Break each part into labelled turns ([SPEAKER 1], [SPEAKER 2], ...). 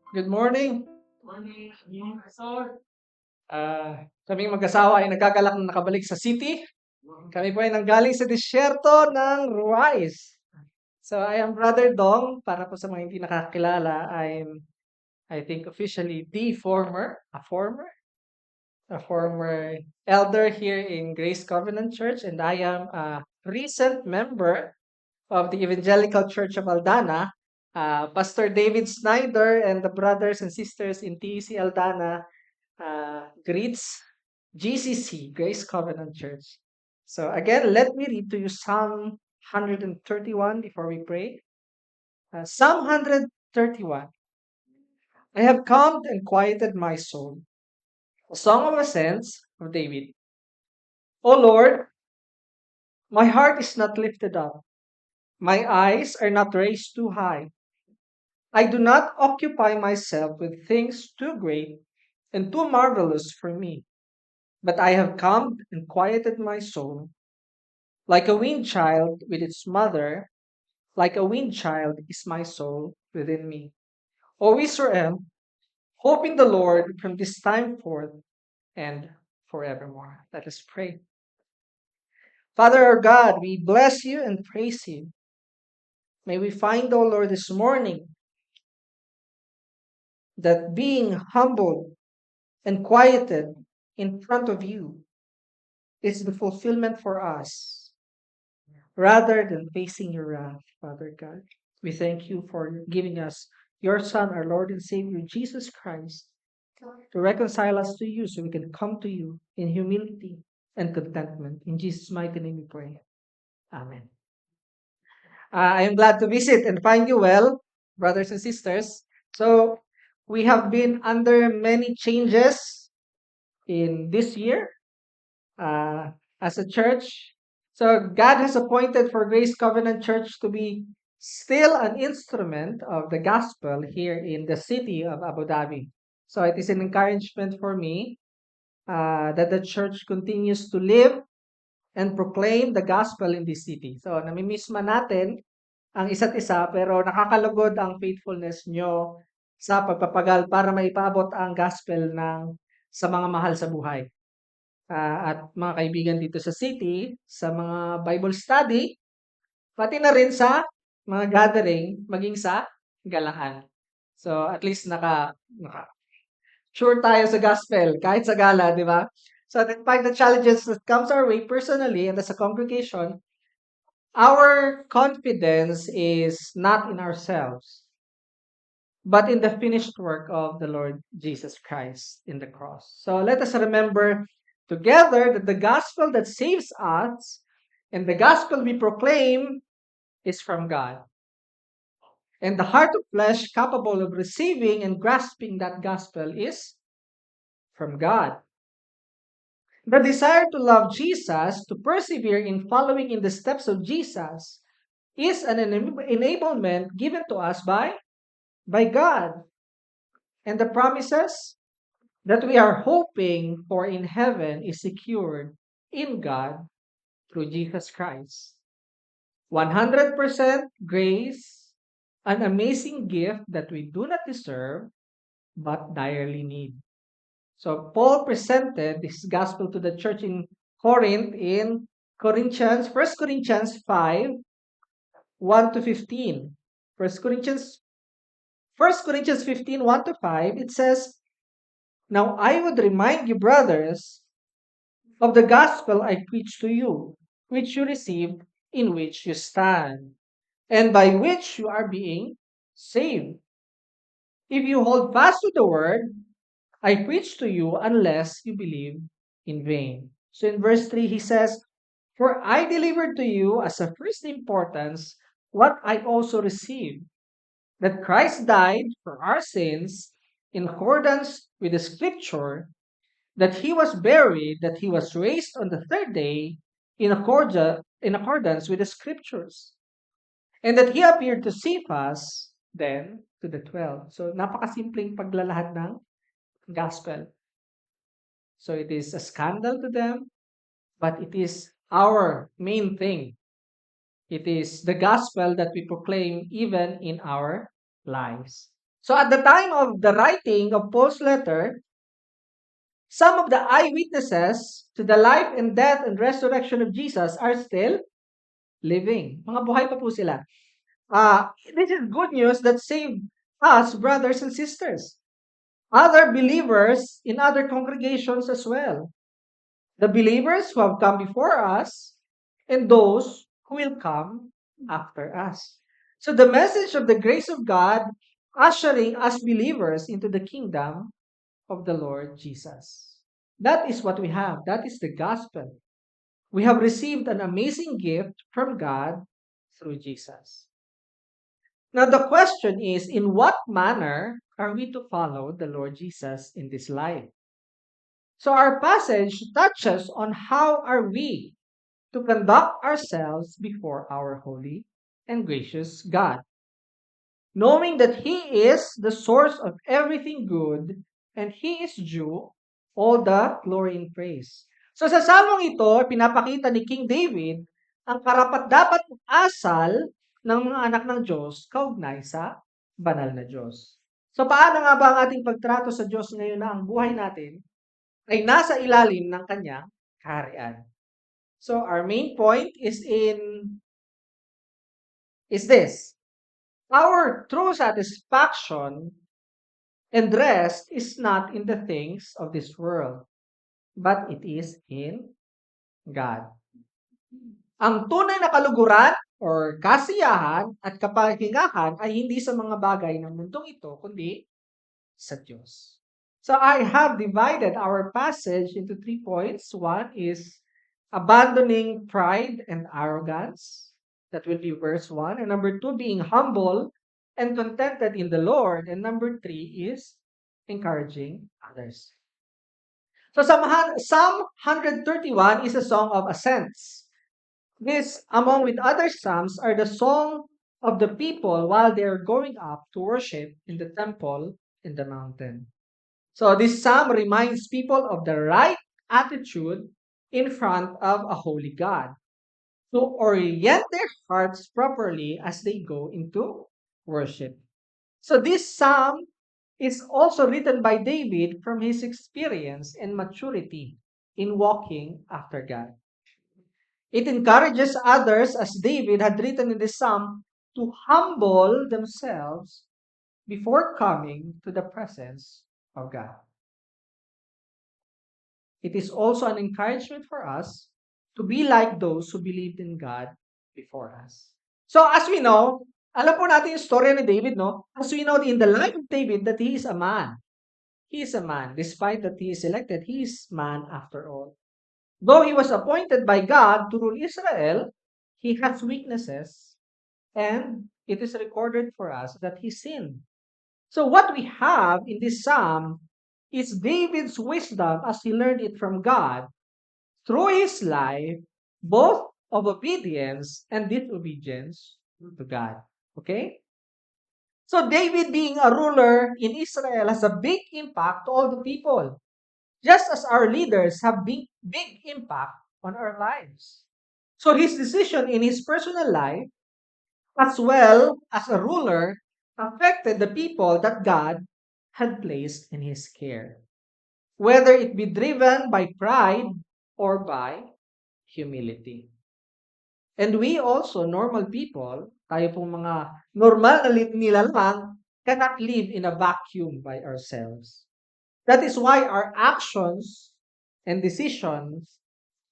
[SPEAKER 1] Good morning. Kaming mag-asawa ay nagkagalak na nakabalik sa city. Kami po ay nanggaling sa disyerto ng Ruwais. So I am Brother Dong. Para po sa mga hindi nakakilala, I think officially a former elder here in Grace Covenant Church, and I am a recent member of the Evangelical Church of Aldana. Pastor David Snyder and the brothers and sisters in TEC Aldana greets GCC, Grace Covenant Church. So again, let me read to you Psalm 131 before we pray. Psalm 131. I have calmed and quieted my soul. A song of ascents of David. O Lord, my heart is not lifted up. My eyes are not raised too high. I do not occupy myself with things too great and too marvelous for me, but I have calmed and quieted my soul. Like a weaned child with its mother, like a weaned child is my soul within me. O Israel, hope in the Lord from this time forth and forevermore. Let us pray. Father our God, we bless you and praise you. May we find, O Lord, this morning that being humbled and quieted in front of you is the fulfillment for us rather than facing your wrath, Father God. We thank you for giving us your Son, our Lord and Savior, Jesus Christ, to reconcile us to you so we can come to you in humility and contentment. In Jesus' mighty name we pray. Amen. I am glad to visit and find you well, brothers and sisters. So, we have been under many changes in this year uh, as a church. So God has appointed for Grace Covenant Church to be still an instrument of the gospel here in the city of Abu Dhabi. So it is an encouragement for me that the church continues to live and proclaim the gospel in this city. So namimiss man natin ang isa't isa pero nakakalugod ang faithfulness nyo sa pagpapagal para maipaabot ang gospel sa mga mahal sa buhay. At mga kaibigan dito sa city, sa mga Bible study, pati na rin sa mga gathering, maging sa galahan. So, at least sure tayo sa gospel, kahit sa gala, di ba? So, despite the challenges that comes our way personally and as a congregation, our confidence is not in ourselves, but in the finished work of the Lord Jesus Christ in the cross. So let us remember together that the gospel that saves us and the gospel we proclaim is from God. And the heart of flesh capable of receiving and grasping that gospel is from God. The desire to love Jesus, to persevere in following in the steps of Jesus, is an enablement given to us by God. And the promises that we are hoping for in heaven is secured in God through Jesus Christ. 100% grace, an amazing gift that we do not deserve but direly need. So Paul presented this gospel to the church in Corinth in First Corinthians 5, 1 to 15. First Corinthians 15, 1 to 5, it says, Now I would remind you, brothers, of the gospel I preached to you, which you received, in which you stand, and by which you are being saved. If you hold fast to the word I preached to you, unless you believe in vain. So in verse 3, he says, For I delivered to you as of first importance what I also received, that Christ died for our sins in accordance with the scripture, that he was buried, that he was raised on the third day in accordance with the scriptures, and that he appeared to Cephas, then to the 12. So, napakasimpleng paglalahad ng gospel. So, it is a scandal to them, but it is our main thing. It is the gospel that we proclaim even in our lives. So at the time of the writing of Paul's letter, some of the eyewitnesses to the life and death and resurrection of Jesus are still living. Mga buhay pa po sila. This is good news that saved us, brothers and sisters. Other believers in other congregations as well. The believers who have come before us and those who will come after us. So the message of the grace of God ushering us believers into the kingdom of the Lord Jesus. That is what we have. That is the gospel. We have received an amazing gift from God through Jesus. Now, the question is, in what manner are we to follow the Lord Jesus in this life? So our passage touches on how are we to conduct ourselves before our holy and gracious God, knowing that He is the source of everything good and He is due all the glory and praise. So sa salmong ito, pinapakita ni King David ang karapat-dapat asal ng mga anak ng Diyos kaugnay sa banal na Diyos. So paano nga ba ang ating pagtrato sa Diyos ngayon na ang buhay natin ay nasa ilalim ng kanyang kaharian? So our main point is this. Our true satisfaction and rest is not in the things of this world, but it is in God. Ang tunay na kaluguran or kasiyahan at kapahingahan ay hindi sa mga bagay ng mundong ito, kundi sa Diyos. So I have divided our passage into 3 points. One is abandoning pride and arrogance. That will be verse 1. And number 2, being humble and contented in the Lord. And number 3 is encouraging others. So Psalm 131 is a song of ascents. This, among with other psalms, are the song of the people while they are going up to worship in the temple in the mountain. So this psalm reminds people of the right attitude in front of a holy God to orient their hearts properly as they go into worship. So this psalm is also written by David from his experience and maturity in walking after God. It encourages others, as David had written in the psalm, to humble themselves before coming to the presence of God. It is also an encouragement for us to be like those who believed in God before us. So as we know, alam po natin yung story ni David, no? As we know in the life of David that he is a man. He is a man. Despite that he is elected, he is man after all. Though he was appointed by God to rule Israel, he has weaknesses, and it is recorded for us that he sinned. So what we have in this psalm is David's wisdom as he learned it from God through his life, both of obedience and disobedience to God. Okay? So David being a ruler in Israel has a big impact to all the people, just as our leaders have big impact on our lives. So his decision in his personal life, as well as a ruler, affected the people that God had placed in his care, whether it be driven by pride or by humility. And we also, normal people, tayo pong mga normal na nilalang, cannot live in a vacuum by ourselves. That is why our actions and decisions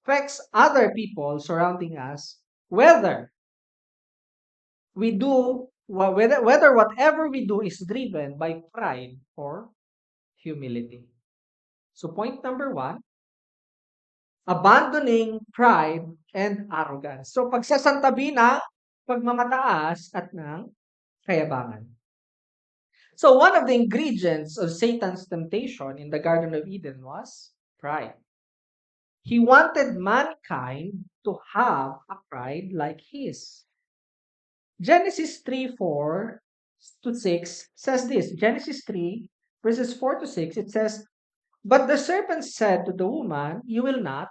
[SPEAKER 1] affects other people surrounding us, whether we do whether whatever we do is driven by pride or humility. So point number 1, abandoning pride and arrogance. So pagsasantabi ng pagmamataas at ng kayabangan. So one of the ingredients of Satan's temptation in the Garden of Eden was pride. He wanted mankind to have a pride like his. Genesis 3:4-6 says this. Genesis 3, verses 4 to 6, it says, "But the serpent said to the woman, you will not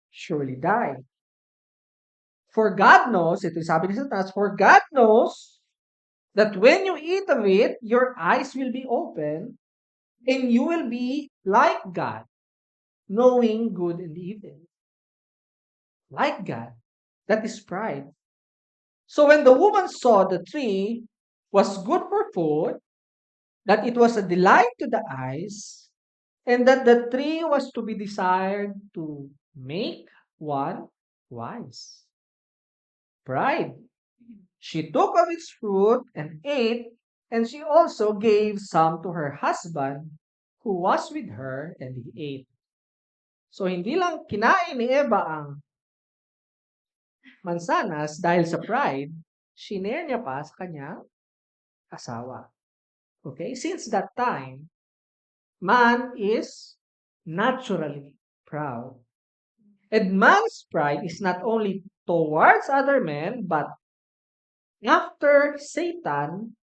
[SPEAKER 1] surely die. For God knows," ito yung sabi ni Satanas, "for God knows that when you eat of it, your eyes will be open and you will be like God, knowing good and evil. Like God. That is pride. So when the woman saw the tree was good for food, that it was a delight to the eyes, and that the tree was to be desired to make one wise. Pride. She took of its fruit and ate, and she also gave some to her husband who was with her, and he ate. So hindi lang kinain ni Eva ang mansanas dahil sa pride, shinare niya pa sa kanyang asawa. Okay? Since that time, man is naturally proud. And man's pride is not only towards other men, but after Satan,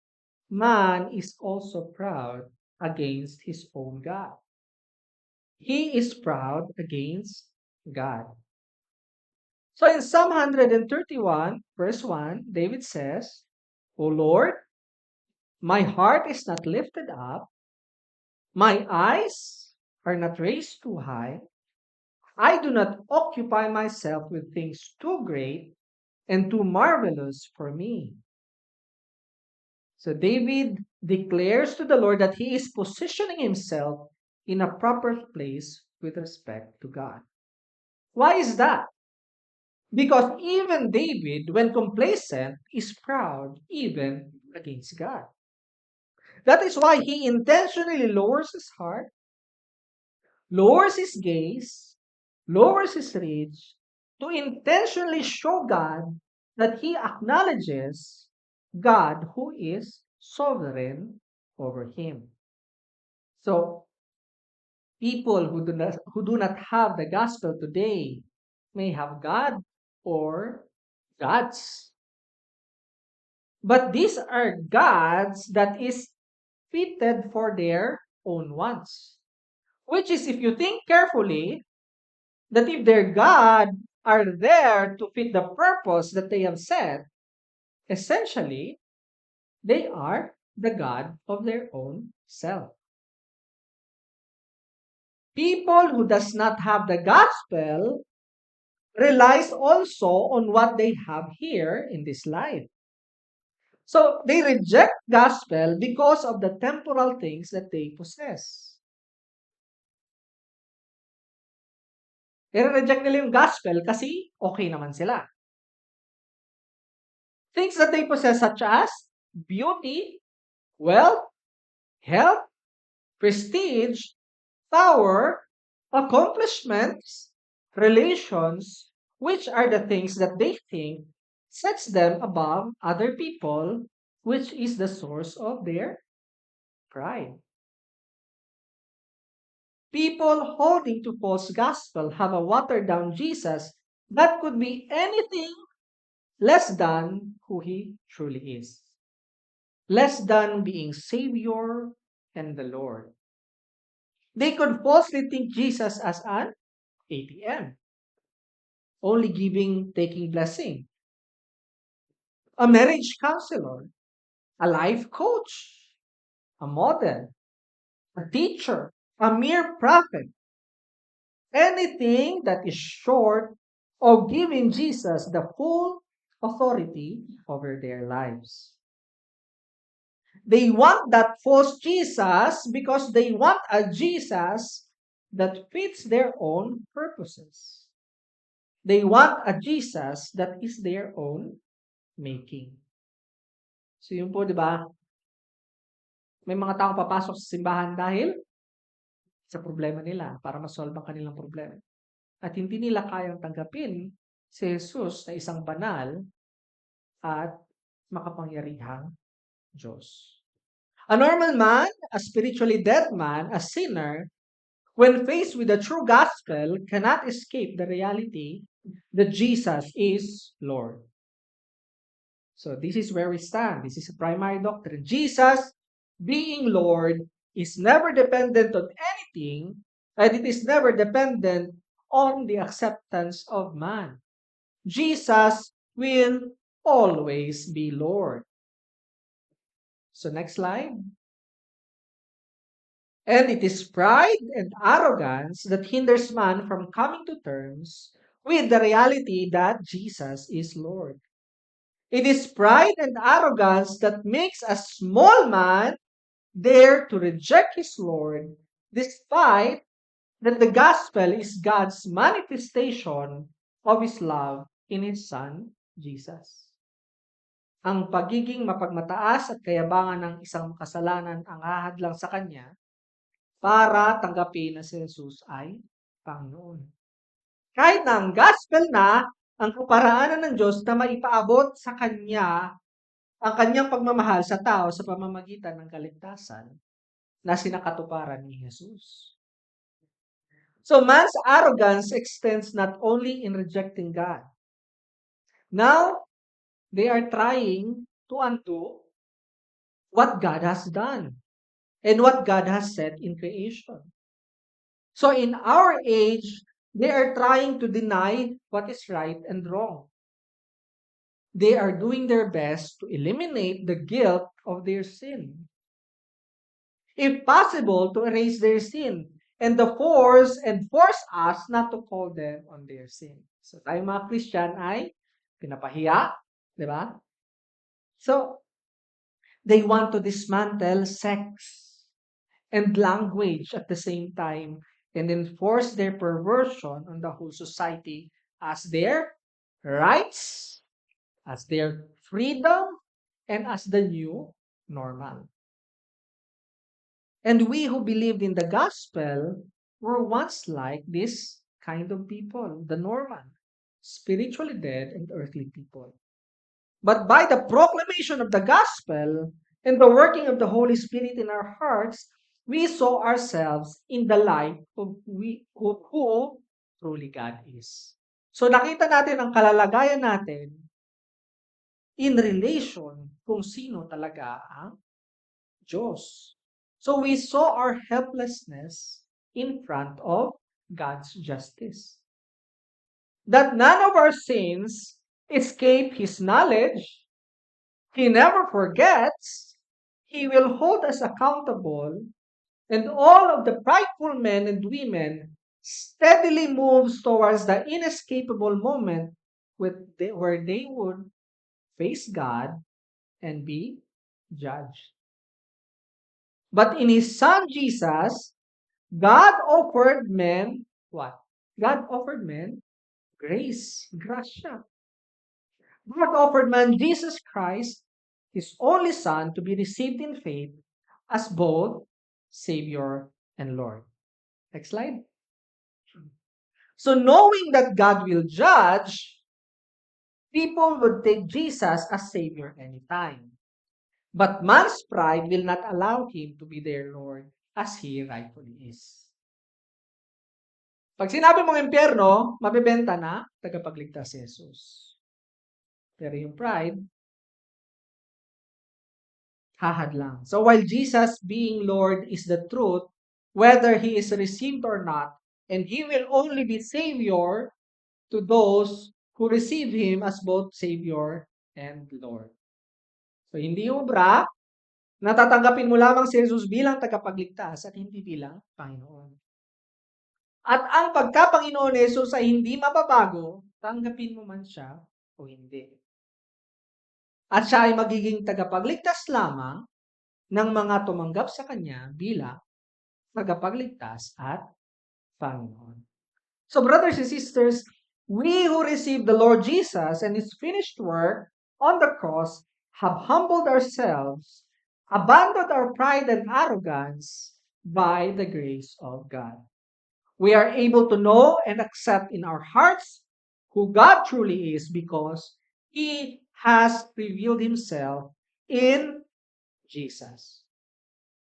[SPEAKER 1] man is also proud against his own God. He is proud against God. So in Psalm 131, verse 1, David says, O Lord, my heart is not lifted up, my eyes are not raised too high. I do not occupy myself with things too great and too marvelous for me. So David declares to the Lord that he is positioning himself in a proper place with respect to God. Why is that? Because even David, when complacent, is proud even against God. That is why he intentionally lowers his heart, lowers his gaze, lowers his reach to intentionally show God that he acknowledges God who is sovereign over him. So, people who do not have the gospel today may have God or gods. But these are gods that is fitted for their own wants. Which is, if you think carefully, that if their God are there to fit the purpose that they have set, essentially, they are the God of their own self. People who does not have the gospel relies also on what they have here in this life. So they reject gospel because of the temporal things that they possess. I-reject nila yung gospel kasi okay naman sila. Things that they possess such as beauty, wealth, health, prestige, power, accomplishments, relations, which are the things that they think sets them above other people, which is the source of their pride. People holding to false gospel have a watered down Jesus that could be anything less than who he truly is. Less than being Savior and the Lord. They could falsely think Jesus as an ATM, only giving, taking blessing, a marriage counselor, a life coach, a model, a teacher, a mere prophet, anything that is short of giving Jesus the full authority over their lives. They want that false Jesus because they want a Jesus that fits their own purposes. They want a Jesus that is their own making. So yun po, di ba? May mga taong papasok sa simbahan dahil sa problema nila para masolve ang kanilang problema. At hindi nila kayang tanggapin si Jesus na isang banal at makapangyarihang Diyos. A normal man, a spiritually dead man, a sinner, when faced with the true gospel, cannot escape the reality that Jesus is Lord. So this is where we stand. This is a primary doctrine. Jesus, being Lord, is never dependent on anything, and it is never dependent on the acceptance of man. Jesus will always be Lord. So next slide. And it is pride and arrogance that hinders man from coming to terms with the reality that Jesus is Lord. It is pride and arrogance that makes a small man dare to reject his Lord, despite that the gospel is God's manifestation of his love in his Son, Jesus. Ang pagiging mapagmataas at kayabangan ng isang makasalanan ang hahadlang sa kanya para tanggapin na si Jesus ay Panginoon. Kahit na ang gospel na ang kaparaanan ng Diyos na maipaabot sa kanya ang kanyang pagmamahal sa tao sa pamamagitan ng kaligtasan na sinakatuparan ni Jesus. So man's arrogance extends not only in rejecting God. Now, they are trying to undo what God has done and what God has said in creation. So in our age, they are trying to deny what is right and wrong. They are doing their best to eliminate the guilt of their sin. If possible, to erase their sin and force us not to call them on their sin. So tayong mga Christian ay pinapahiya, di ba? So they want to dismantle sex and language at the same time and enforce their perversion on the whole society as their rights, as their freedom, and as the new normal. And we who believed in the gospel were once like this kind of people, the normal, spiritually dead and earthly people. But by the proclamation of the gospel and the working of the Holy Spirit in our hearts, we saw ourselves in the light of who truly God is. So nakita natin ang kalalagayan natin in relation kung sino talaga ang Diyos. So we saw our helplessness in front of God's justice. That none of our sins escape His knowledge. He never forgets. He will hold us accountable. And all of the prideful men and women steadily moves towards the inescapable moment where they would face God and be judged. But in His Son Jesus, God offered men what? God offered men grace, gracia. God offered man Jesus Christ, His only Son, to be received in faith as both Savior and Lord. Next slide. So knowing that God will judge, people would take Jesus as Savior anytime. But man's pride will not allow him to be their Lord as he rightfully is. Pag sinabi mong impyerno, mabibenta na tagapagligtas si Jesus. Pero yung pride, hahadlang. So while Jesus being Lord is the truth, whether he is received or not, and he will only be Savior to those who receive him as both Savior and Lord. So hindi obra, natatanggapin mo lamang si Jesus bilang tagapagligtas at hindi bilang Panginoon. At ang pagka-Panginoon ni Jesus ay hindi mababago, tanggapin mo man siya o hindi. At siya ay magiging tagapagligtas lamang ng mga tumanggap sa Kanya bilang tagapagligtas at Panginoon. So brothers and sisters, we who receive the Lord Jesus and His finished work on the cross have humbled ourselves, abandoned our pride and arrogance by the grace of God. We are able to know and accept in our hearts who God truly is because He has revealed Himself in Jesus.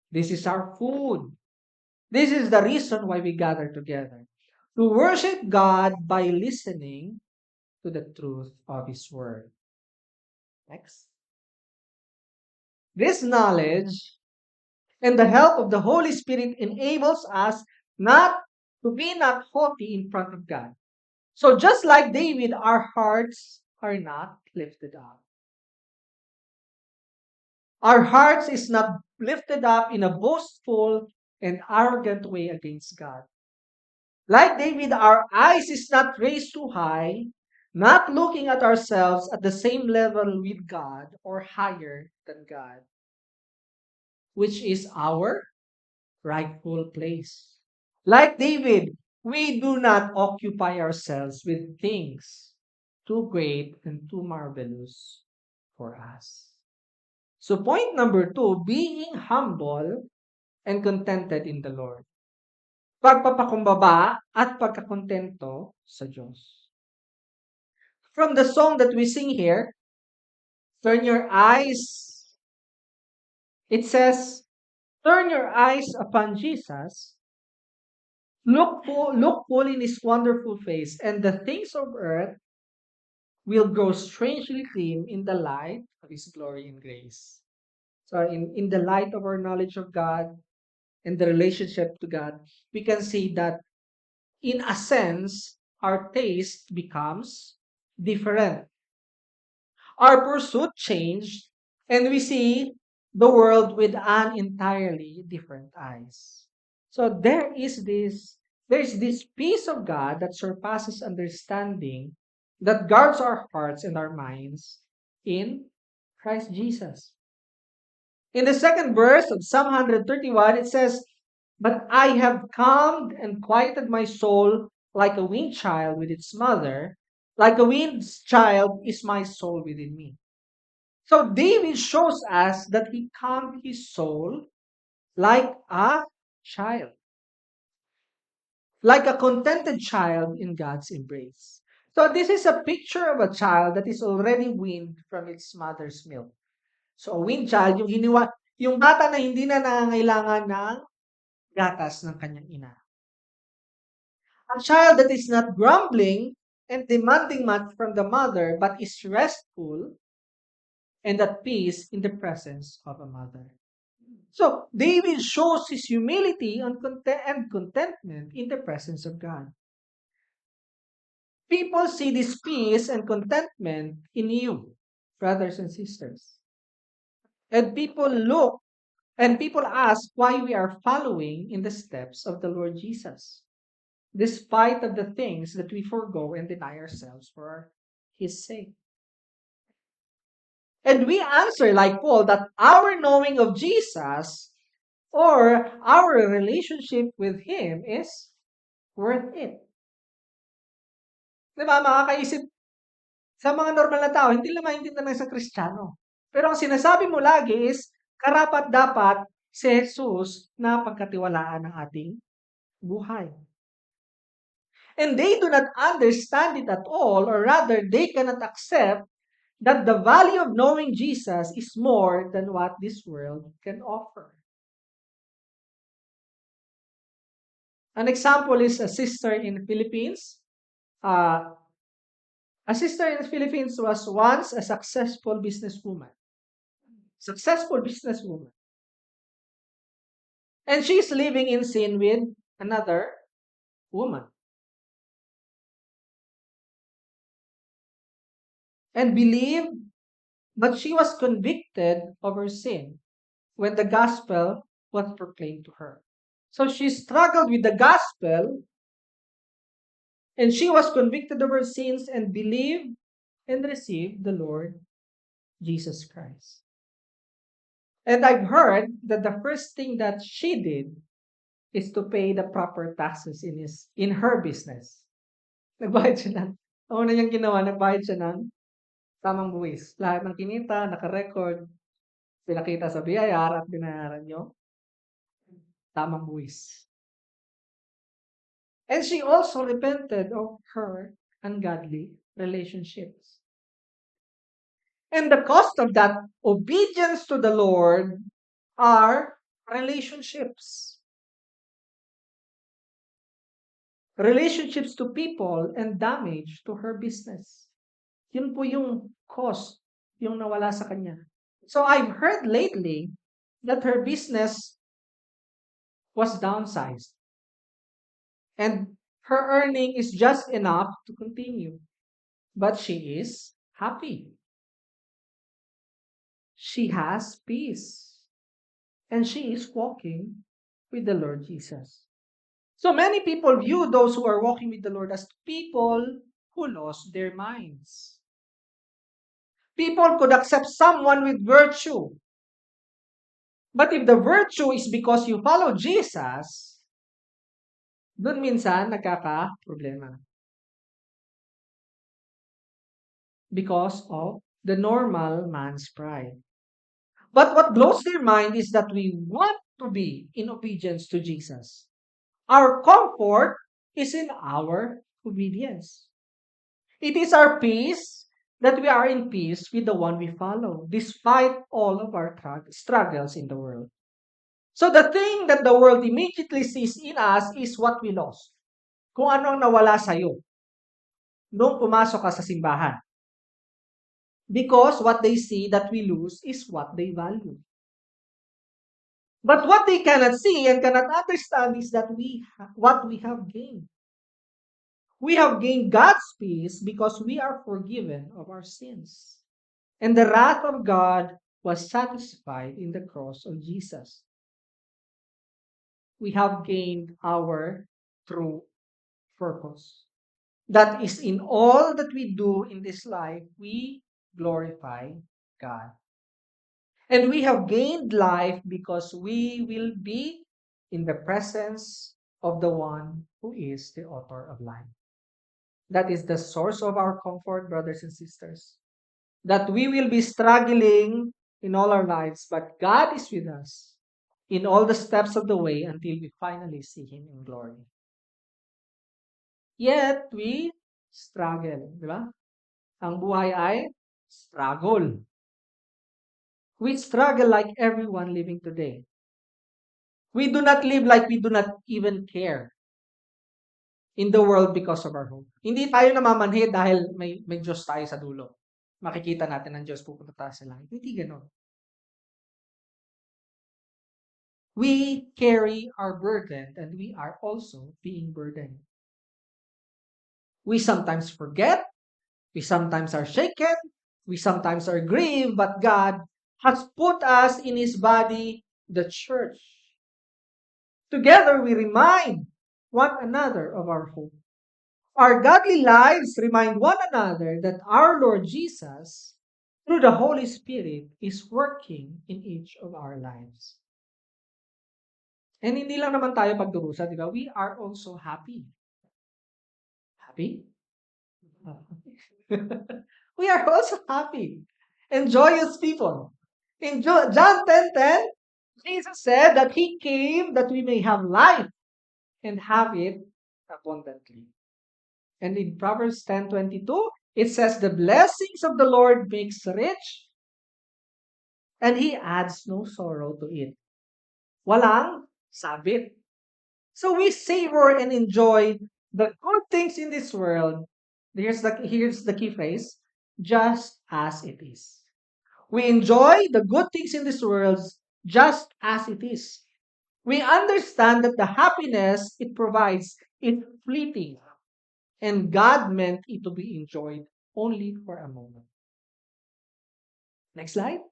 [SPEAKER 1] This is our food. This is the reason why we gather together. To worship God by listening to the truth of His Word. Next. This knowledge and the help of the Holy Spirit enables us not to be not haughty in front of God. So just like David, our hearts are not lifted up. Our hearts is not lifted up in a boastful and arrogant way against God. Like David, our eyes is not raised too high, not looking at ourselves at the same level with God or higher than God, which is our rightful place. Like David, we do not occupy ourselves with things too great and too marvelous for us. So, point number two, being humble and contented in the Lord. Pagpapakumbaba at pagkakontento sa Diyos. From the song that we sing here, turn your eyes, it says, turn your eyes upon Jesus, look full in his wonderful face, and the things of earth will grow strangely clean in the light of his glory and grace. So in the light of our knowledge of God and the relationship to God, we can see that in a sense, our taste becomes different. Our pursuit changed, and we see the world with an entirely different eyes. So there's this peace of God that surpasses understanding that guards our hearts and our minds in Christ Jesus. In the second verse of Psalm 131, it says, but I have calmed and quieted my soul like a weaned child with its mother. Like a weaned child is my soul within me. So David shows us that he calmed his soul like a child, like a contented child in God's embrace. So this is a picture of a child that is already weaned from its mother's milk. So a weaned child, yung bata na hindi na nangangailangan ng gatas ng kanyang ina. A child that is not grumbling and demanding much from the mother, but is restful and at peace in the presence of a mother. So David shows his humility and contentment in the presence of God. People see this peace and contentment in you, brothers and sisters. And people ask why we are following in the steps of the Lord Jesus, despite of the things that we forego and deny ourselves for his sake. And we answer like Paul that our knowing of Jesus or our relationship with him is worth it. Di ba, makakaisip, sa mga normal na tao, hindi lang maintindihan ng isang Kristiyano. Pero ang sinasabi mo lagi is, karapat dapat si Jesus na pagkatiwalaan ng ating buhay. And they do not understand it at all, or rather, they cannot accept that the value of knowing Jesus is more than what this world can offer. An example is a sister in the Philippines. Uh, a sister in the Philippines was once a successful businesswoman. Successful businesswoman. And she's living in sin with another woman. And believed, but she was convicted of her sin when the gospel was proclaimed to her. So she struggled with the gospel and she was convicted of her sins and believed and received the Lord Jesus Christ. And I've heard that the first thing that she did is to pay the proper taxes in her business. Nagbayad siya ng, ang una niyang ginawa, nagbayad siya ng tamang buwis. Lahat ng kinita, naka-record, pinakita sa BIR at binayaran yung tamang buwis. And she also repented of her ungodly relationships. And the cost of that obedience to the Lord are relationships. Relationships to people and damage to her business. Yun po yung cost, yung nawala sa kanya. So I've heard lately that her business was downsized. And her earning is just enough to continue. But she is happy. she has peace, and she is walking with the Lord Jesus. So many people view those who are walking with the Lord as people who lost their minds. People could accept someone with virtue, but if the virtue is because you follow Jesus, dun minsan nagkaka-problema because of the normal man's pride. But what blows their mind is that we want to be in obedience to Jesus. Our comfort is in our obedience. It is our peace that we are in peace with the one we follow, despite all of our struggles in the world. So the thing that the world immediately sees in us is what we lost. Kung ano ang nawala sa'yo nung pumasok ka sa simbahan. Because what they see that we lose is what they value. But what they cannot see and cannot understand is that what we have gained. We have gained God's peace because we are forgiven of our sins. And the wrath of God was satisfied in the cross of Jesus. We have gained our true purpose. That is, in all that we do in this life, we glorify God. And we have gained life because we will be in the presence of the one who is the author of life. That is the source of our comfort, brothers and sisters. That we will be struggling in all our lives, but God is with us in all the steps of the way until we finally see Him in glory. Yet, we struggle, di ba? Ang buhay ay struggle. We struggle like everyone living today. We do not live like we do not even care in the world because of our hope. Hindi tayo namamanhid dahil may Diyos tayo sa dulo. Makikita natin ang Diyos, pupunta tayo sa langit. Hindi ganon. We carry our burden and we are also being burdened. We sometimes forget, we sometimes are shaken, we sometimes are grieved, but God has put us in His body, the church. Together we remind one another of our hope. Our godly lives remind one another that our Lord Jesus, through the Holy Spirit, is working in each of our lives. And hindi lang naman tayo pagdurusa, di ba? We are also happy. Happy? We are also happy and joyous people. In John 10:10, Jesus said that He came that we may have life and have it abundantly. And in Proverbs 10:22, it says, the blessings of the Lord makes rich, and He adds no sorrow to it. Walang sabit. So we savor and enjoy the good things in this world. Here's the key phrase, just as it is. We enjoy the good things in this world just as it is. We understand that the happiness it provides is fleeting, and God meant it to be enjoyed only for a moment. Next slide.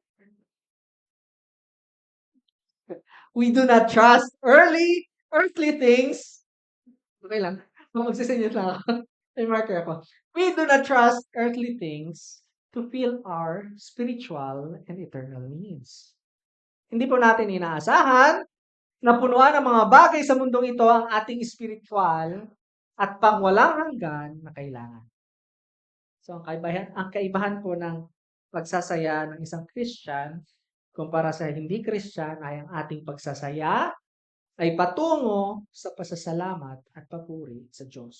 [SPEAKER 1] We do not trust earthly things. Okay lang. Magsisenyas lang ako. May marker ako. We do not trust earthly things to fill our spiritual and eternal needs. Hindi po natin inaasahan na punuan ng mga bagay sa mundong ito ang ating spiritual at pangwalang hanggan na kailangan. So, ang kaibahan po ng pagsasaya ng isang Christian kumpara sa hindi Christian ay ang ating pagsasaya ay patungo sa pasasalamat at papuri sa Diyos.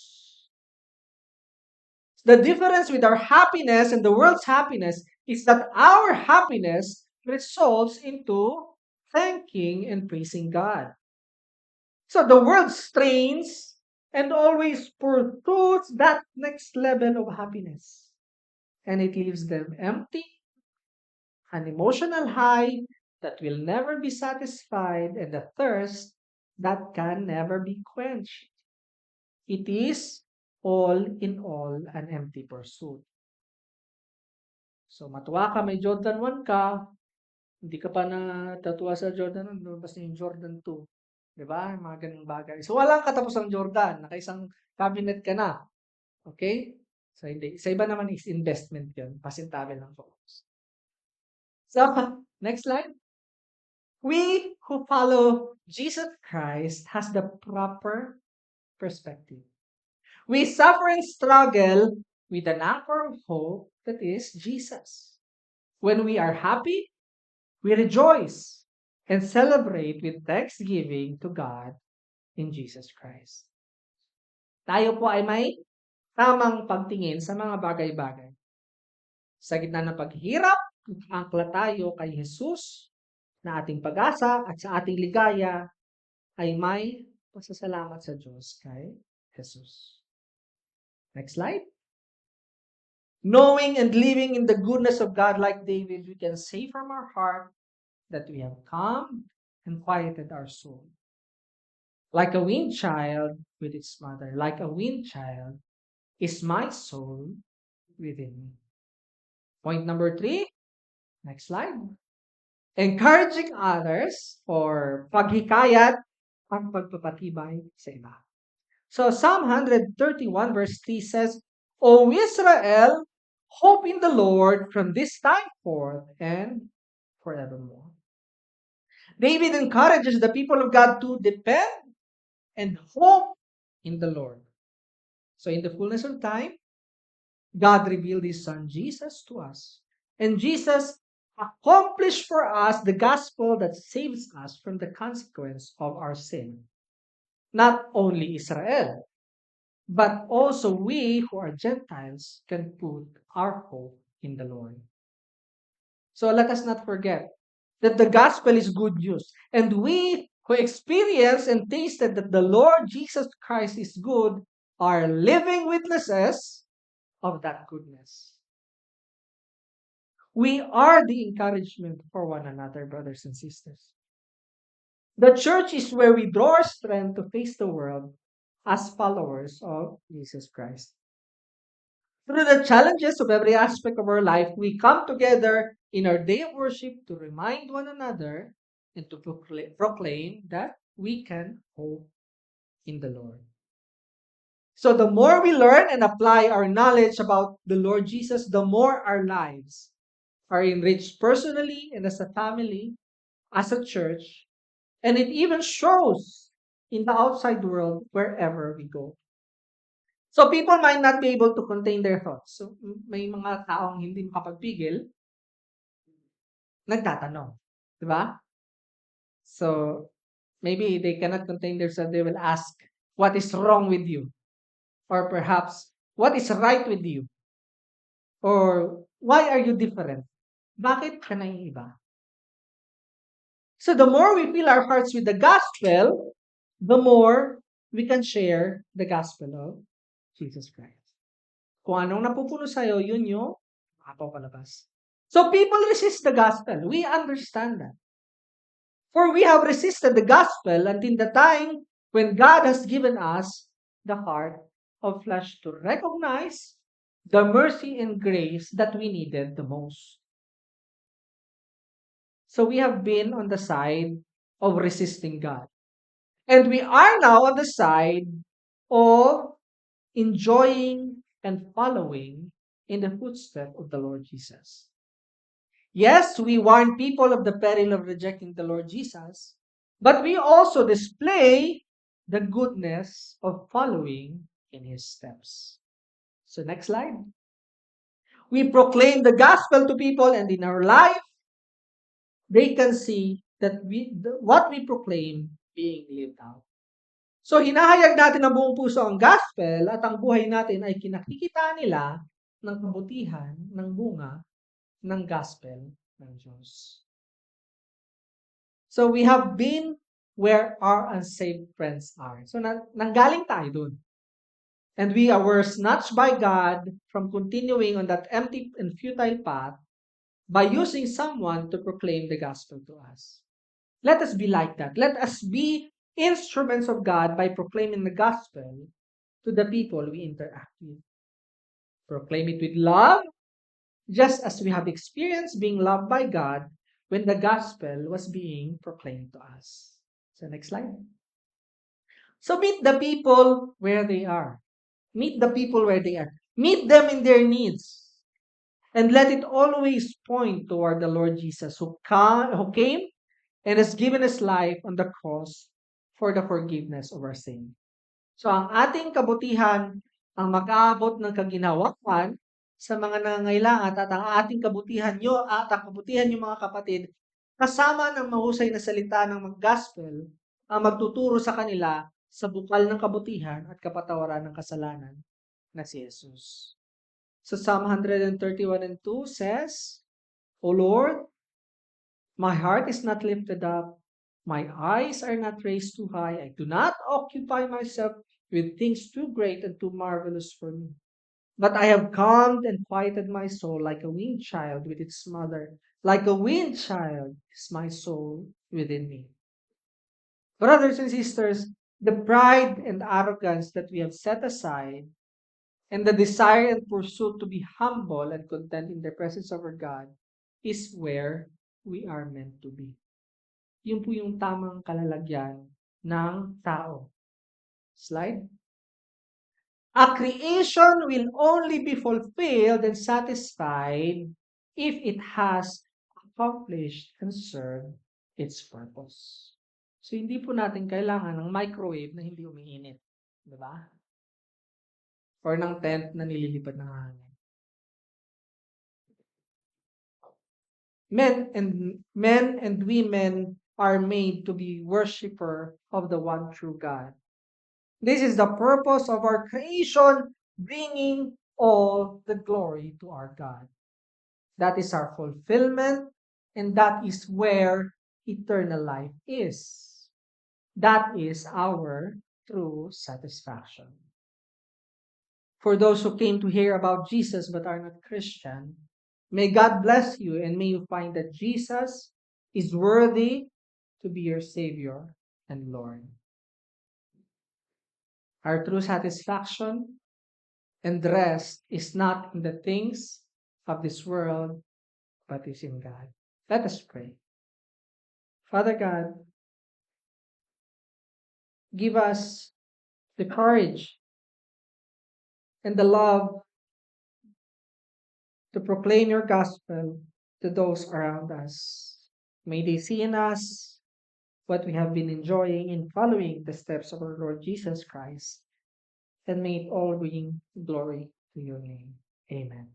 [SPEAKER 1] The difference with our happiness and the world's happiness is that our happiness results into thanking and praising God. So the world strains and always pursues that next level of happiness. And it leaves them empty, an emotional high that will never be satisfied, and a thirst that can never be quenched. It is all in all an empty pursuit. So matuwa ka, may Jordan 1 ka, Hindi ka pa natatuwa sa Jordan nun, lumabas na yung Jordan 2. 'Di ba? Mga gano'ng bagay. So, walang katapusang Jordan. Nakaisang cabinet ka na. Okay? So, hindi. Sa iba naman is investment yun. Pasintabi lang focus. So, next slide. We who follow Jesus Christ has the proper perspective. We suffer and struggle with an anchor of hope that is Jesus. When we are happy, we rejoice and celebrate with thanksgiving to God in Jesus Christ. Tayo po ay may tamang pagtingin sa mga bagay-bagay. Sa gitna ng paghihirap, angkla tayo kay Jesus na ating pag-asa at sa ating ligaya ay may pasasalamat sa Diyos kay Jesus. Next slide. Knowing and living in the goodness of God like David, we can say from our heart that we have calmed and quieted our soul. Like a weaned child with its mother, like a weaned child is my soul within me. Point number 3, next slide. Encouraging others or paghikayat ang pagpapatibay sa iba. So Psalm 131 verse 3 says, O Israel, hope in the Lord from this time forth and forevermore. David encourages the people of God to depend and hope in the Lord. So in the fullness of time, God revealed His Son Jesus to us. And Jesus accomplished for us the gospel that saves us from the consequence of our sin. Not only Israel, but also we who are Gentiles can put our hope in the Lord. So let us not forget that the gospel is good news. And we who experienced and tasted that the Lord Jesus Christ is good are living witnesses of that goodness. We are the encouragement for one another, brothers and sisters. The church is where we draw our strength to face the world as followers of Jesus Christ. Through the challenges of every aspect of our life, we come together in our day of worship to remind one another and to proclaim that we can hope in the Lord. So the more we learn and apply our knowledge about the Lord Jesus, the more our lives are enriched personally and as a family, as a church, and it even shows in the outside world wherever we go. So people might not be able to contain their thoughts. So may mga taong hindi makapagpigil, nagtatanong. Di ba? So maybe they cannot contain themselves. They will ask, what is wrong with you? Or perhaps, what is right with you? Or why are you different? Bakit ka naiiba? So the more we fill our hearts with the gospel, the more we can share the gospel of Jesus Christ. Kung anong napupuno sa'yo, yun yung makapapalabas. So people resist the gospel. We understand that. For we have resisted the gospel until the time when God has given us the heart of flesh to recognize the mercy and grace that we needed the most. So we have been on the side of resisting God. And we are now on the side of enjoying and following in the footsteps of the Lord Jesus. Yes, we warn people of the peril of rejecting the Lord Jesus, but we also display the goodness of following in his steps. So next slide. We proclaim the gospel to people, and in our life, they can see that what we proclaim being lived out. So hinahayag natin ng buong puso ang gospel at ang buhay natin ay kinakikita nila ng kabutihan, ng bunga, ng gospel ng Diyos. So we have been where our unsaved friends are. So nanggaling tayo dun. And we were snatched by God from continuing on that empty and futile path by using someone to proclaim the gospel to us. Let us be like that. Let us be instruments of God by proclaiming the gospel to the people we interact with. Proclaim it with love, just as we have experienced being loved by God. when the gospel was being proclaimed to us. So next slide. So meet the people where they are. Meet the people where they are. Meet them in their needs. And let it always point toward the Lord Jesus who came and has given his life on the cross for the forgiveness of our sin. So ang ating kabutihan ang mag-aabot ng kaginhawaan sa mga nangangailangan at ang ating kabutihan nyo at ang kabutihan nyo mga kapatid, kasama ng mahusay na salita ng gospel ang magtuturo sa kanila sa bukal ng kabutihan at kapatawaran ng kasalanan na si Jesus. So Psalm 131 and 2 says, O Lord, my heart is not lifted up, my eyes are not raised too high, I do not occupy myself with things too great and too marvelous for me. But I have calmed and quieted my soul like a weaned child with its mother. Like a weaned child is my soul within me. Brothers and sisters, the pride and arrogance that we have set aside and the desire and pursuit to be humble and content in the presence of our God is where we are meant to be. Yun po yung tamang kalalagyan ng tao. Slide. A creation will only be fulfilled and satisfied if it has accomplished and served its purpose. So, hindi po natin kailangan ng microwave na hindi umiinit. Di ba? Or ng tent na nililipad ng hangin. Men and women are made to be worshiper of the one true God. This is the purpose of our creation, bringing all the glory to our God. That is our fulfillment, and that is where eternal life is. That is our true satisfaction. For those who came to hear about Jesus but are not Christian, may God bless you and may you find that Jesus is worthy to be your Savior and Lord. Our true satisfaction and rest is not in the things of this world, but is in God. Let us pray. Father God, give us the courage and the love to proclaim your gospel to those around us. May they see in us what we have been enjoying in following the steps of our Lord Jesus Christ, and may it all bring glory to your name. Amen.